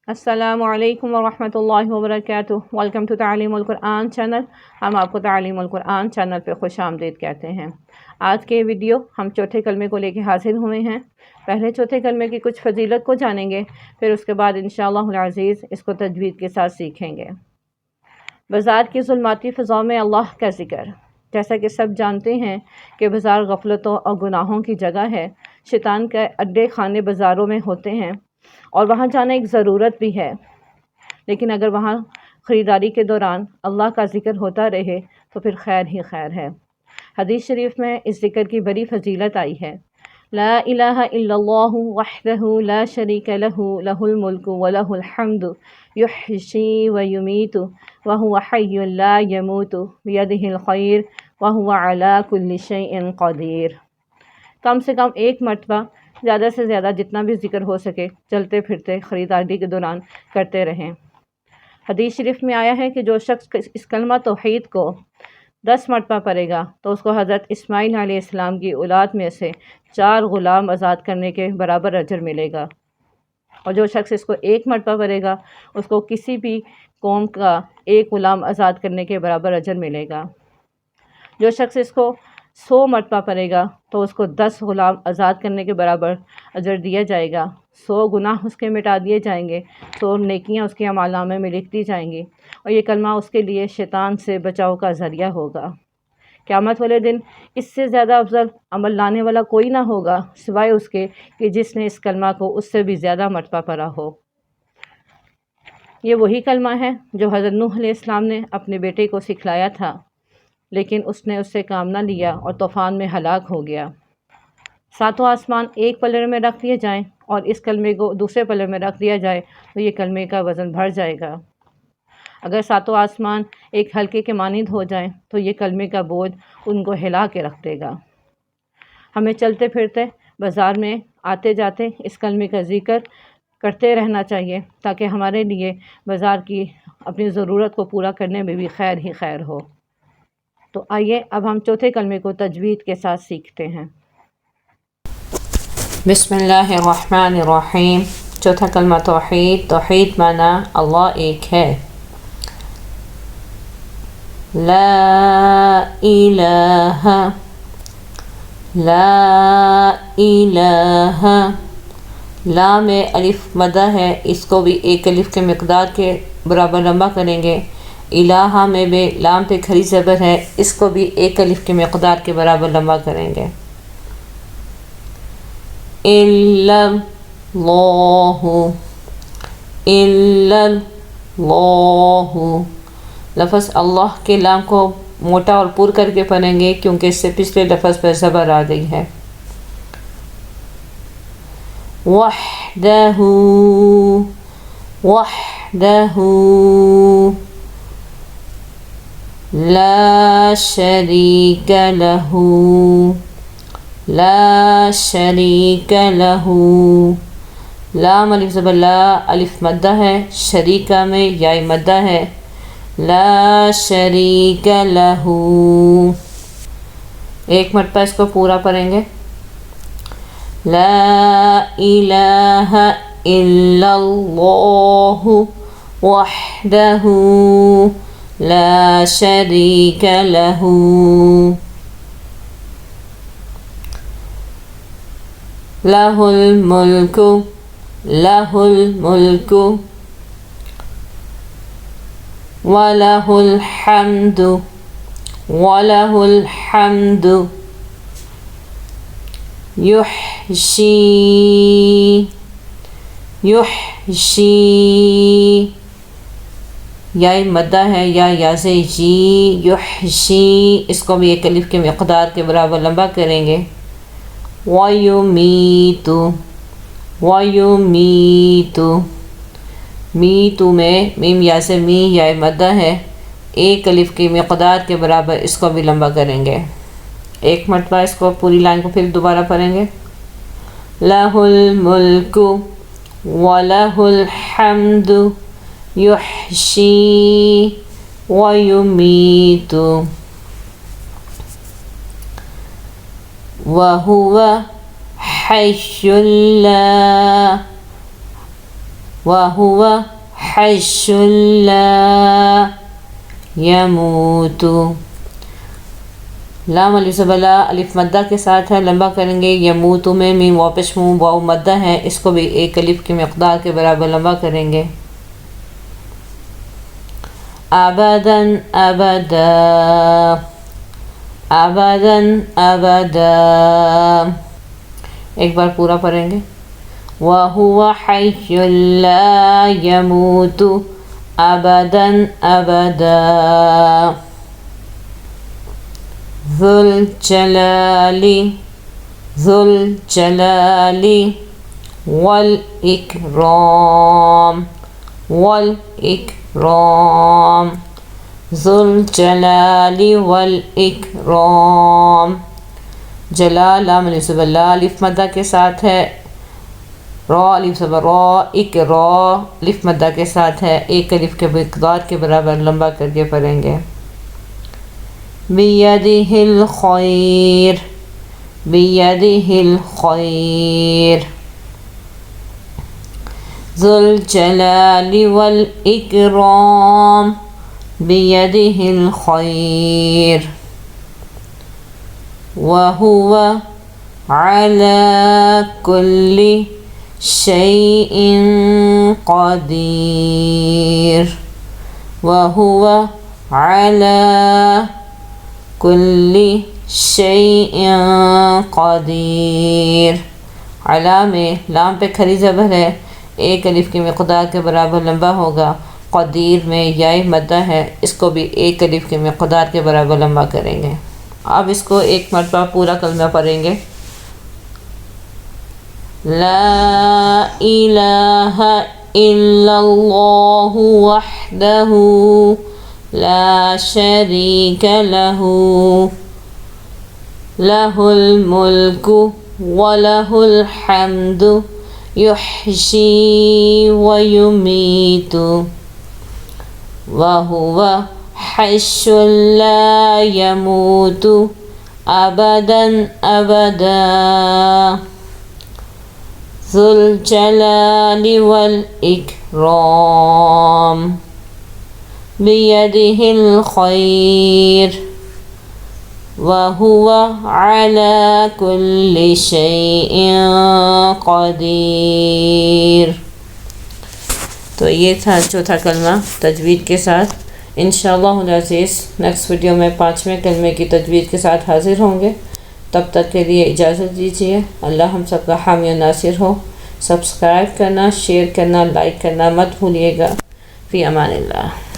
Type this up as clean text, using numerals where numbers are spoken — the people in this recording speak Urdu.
السلام علیکم ورحمۃ اللہ وبرکاتہ۔ ویلکم ٹو تعلیم القرآن چینل۔ ہم آپ کو تعلیم القرآن چینل پہ خوش آمدید کہتے ہیں۔ آج کے ویڈیو ہم چوتھے کلمے کو لے کے حاضر ہوئے ہیں۔ پہلے چوتھے کلمے کی کچھ فضیلت کو جانیں گے، پھر اس کے بعد انشاءاللہ العزیز اس کو تجوید کے ساتھ سیکھیں گے۔ بازار کی ظلماتی فضاؤں میں اللہ کا ذکر۔ جیسا کہ سب جانتے ہیں کہ بازار غفلتوں اور گناہوں کی جگہ ہے۔ شیطان کے اڈے خانے بازاروں میں ہوتے ہیں اور وہاں جانا ایک ضرورت بھی ہے، لیکن اگر وہاں خریداری کے دوران اللہ کا ذکر ہوتا رہے تو پھر خیر ہی خیر ہے۔ حدیث شریف میں اس ذکر کی بڑی فضیلت آئی ہے۔ لا الہ الا اللہ وحدہ لا شریک لہ لہ الملک ولہ الحمد یحیی ویمیت وہو حی لا یموت بیدہ الخیر وہو علی کل شیء قدیر۔ کم سے کم ایک مرتبہ، زیادہ سے زیادہ جتنا بھی ذکر ہو سکے چلتے پھرتے خریداری کے دوران کرتے رہیں۔ حدیث شریف میں آیا ہے کہ جو شخص اس کلمہ توحید کو 10 مرتبہ پڑھے گا تو اس کو حضرت اسماعیل علیہ السلام کی اولاد میں سے 4 غلام آزاد کرنے کے برابر اجر ملے گا، اور جو شخص اس کو 1 مرتبہ پڑھے گا اس کو کسی بھی قوم کا 1 غلام آزاد کرنے کے برابر اجر ملے گا۔ جو شخص اس کو 100 مرتبہ پڑھے گا تو اس کو 10 غلام آزاد کرنے کے برابر اجر دیا جائے گا۔ 100 گناہ اس کے مٹا دیے جائیں گے، 100 نیکیاں اس کے اعمالنامے میں لکھ دی جائیں گی، اور یہ کلمہ اس کے لیے شیطان سے بچاؤ کا ذریعہ ہوگا۔ قیامت والے دن اس سے زیادہ افضل عمل لانے والا کوئی نہ ہوگا سوائے اس کے کہ جس نے اس کلمہ کو اس سے بھی زیادہ مرتبہ پڑھا ہو۔ یہ وہی کلمہ ہے جو حضرت نوح علیہ السلام نے اپنے بیٹے کو سکھلایا تھا، لیکن اس نے اس سے کام نہ لیا اور طوفان میں ہلاک ہو گیا۔ 7 آسمان ایک پلڑے میں رکھ دیے جائیں اور اس کلمے کو دوسرے پلڑے میں رکھ دیا جائے تو یہ کلمے کا وزن بڑھ جائے گا۔ اگر 7 آسمان ایک حلقے کے مانند ہو جائیں تو یہ کلمے کا بوجھ ان کو ہلا کے رکھ دے گا۔ ہمیں چلتے پھرتے بازار میں آتے جاتے اس کلمے کا ذکر کرتے رہنا چاہیے تاکہ ہمارے لیے بازار کی اپنی ضرورت کو پورا کرنے میں بھی خیر ہی خیر ہو۔ تو آئیے اب ہم چوتھے کلمے کو تجوید کے ساتھ سیکھتے ہیں۔ بسم اللہ الرحمن الرحیم۔ چوتھا کلمہ توحید۔ توحید معنی اللہ ایک ہے۔ لا الہ، لا الہ، لا میں الف مدہ ہے، اس کو بھی 1 الف کے مقدار کے برابر لمبا کریں گے۔ الہ میں بھی لام پہ کھڑی زبر ہے، اس کو بھی 1 الف کے مقدار کے برابر لمبا کریں گے۔ الا اللہ، الا اللہ، لفظ اللہ کے لام کو موٹا اور پر کر کے پڑھیں گے کیونکہ اس سے پچھلے لفظ پر زبر آ گئی ہے۔ وحدہ، وحدہ، لا شریک لہ، لا شریک لہ، لام الف زبر لا، الف مدہ ہے، شریکہ میں یا مدہ ہے، لا شریک لہ۔ 1 مرتبہ اس کو پورا پڑھیں گے۔ لا الہ الا اللہ وحدہ لا شریک لہ، لہ الملک، لہ الملک وَلَهُ الْحَمْدُ، وَلَهُ الْحَمْدُ يُحْشِي، يُحْشِي، یا مدہ ہے یا سے جی، یحشی، اس کو بھی 1 الف کے مقدار کے برابر لمبا کریں گے۔ وَيُمِيتُ، وَيُمِيتُ، میتو میں میم یا سے می یا مدہ ہے، 1 الف کی مقدار کے برابر اس کو بھی لمبا کریں گے۔ 1 مرتبہ اس کو پوری لائن کو پھر دوبارہ پڑھیں گے۔ لہ الملک وَلَهُ الْحَمْدُ يُحْشِي وَيُمِيتُ وَهُوَ حَيٌّ لَا يَمُوتُ۔ لام الف زبلا الف مدہ کے ساتھ ہے، لمبا کریں گے۔ یموت میں میم واپس منہ واو مدہ ہے، اس کو بھی ایک الف کی مقدار کے برابر لمبا کریں گے۔ ابداً ابدا، ابداً ابدا، ایک بار پورا پڑھیں گے۔ وَهُوَ حَيٌّ لَا يَمُوتُ أَبَدًا أَبَدًا ذُو الجلال والإكرام ذو الجلال والإكرام۔ جلال لام الف زبر لا الف مدہ کے ساتھ ہے، را الف زبر را اک را الف مدہ کے ساتھ ہے، ایک الف کے مقدار کے برابر لمبا کر کے پڑھیں گے۔ بیدہ الخیر، بیدہ الخیر ذو الجلال والإکرام بیدہ الخیر وَهُوَ عَلَى كُلِّ شَيْءٍ قَدِيرٌ وَهُوَ عَلَى كُلِّ شَيْءٍ قَدِيرٌ۔ علا میں لام پہ کھری زبر ہے، ایک الف کی مقدار کے برابر لمبا ہوگا۔ قدیر میں یائے مدہ ہے، اس کو بھی ایک الف کی مقدار کے برابر لمبا کریں گے۔ اب اس کو ایک مرتبہ پورا کلمہ پڑھیں گے۔ لا الہ الا اللہ وحدہ لا شریک لہ لہ الملک ولہ الحمد یحیی ویمیت وَهُوَ حَيٌّ لَا يَمُوتُ أَبَدًا أَبَدًا ذُو الْجَلَالِ وَالْإِكْرَامِ بِيَدِهِ الْخَيْرُ وَهُوَ عَلَى كُلِّ شَيْءٍ قَدِيرٌ۔ تو یہ تھا چوتھا کلمہ تجوید کے ساتھ۔ انشاءاللہ العزیز نیکسٹ ویڈیو میں 5ویں کلمے کی تجوید کے ساتھ حاضر ہوں گے۔ تب تک کے لیے اجازت دیجیے۔ اللہ ہم سب کا حامی و ناصر ہو۔ سبسکرائب کرنا، شیئر کرنا، لائک کرنا مت بھولیے گا۔ فی امان اللہ۔